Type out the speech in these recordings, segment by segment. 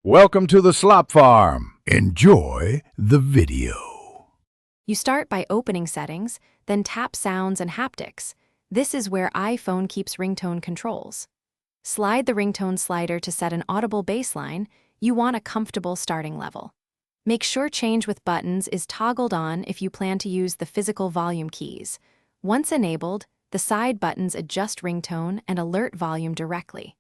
Welcome to the Slop Farm. Enjoy the video. You start by opening Settings, then tap Sounds and Haptics. This is where iPhone keeps ringtone controls. Slide the ringtone slider to set an audible baseline. You want a comfortable starting level. Make sure Change with Buttons is toggled on if you plan to use the physical volume keys. Once enabled, the side buttons adjust ringtone and alert volume directly.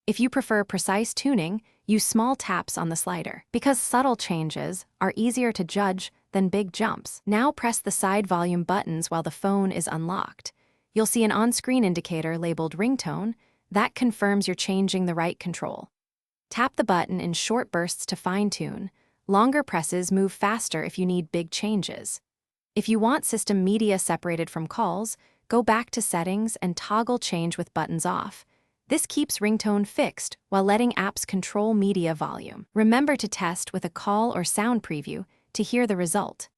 If you prefer precise tuning, use small taps on the slider, because subtle changes are easier to judge than big jumps. Now press the side volume buttons while the phone is unlocked. You'll see an on-screen indicator labeled Ringtone that confirms you're changing the right control. Tap the button in short bursts to fine-tune. Longer presses move faster if you need big changes. If you want system media separated from calls, go back to Settings and toggle Change with Buttons off. This keeps ringtone fixed while letting apps control media volume. Remember to test with a call or sound preview to hear the result.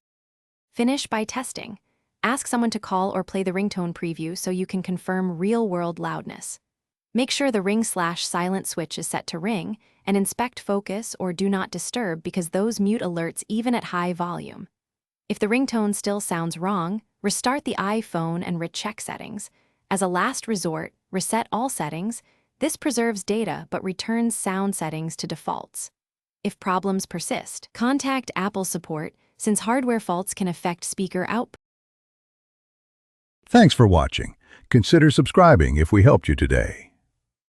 Finish by testing. Ask someone to call or play the ringtone preview so you can confirm real-world loudness. Make sure the ring/silent switch is set to ring, and inspect focus or do not disturb because those mute alerts even at high volume. If the ringtone still sounds wrong, restart the iPhone and recheck settings. As a last resort, reset all settings. This preserves data but returns sound settings to defaults. If problems persist, contact Apple support since hardware faults can affect speaker output. Thanks for watching. Consider subscribing if we helped you today.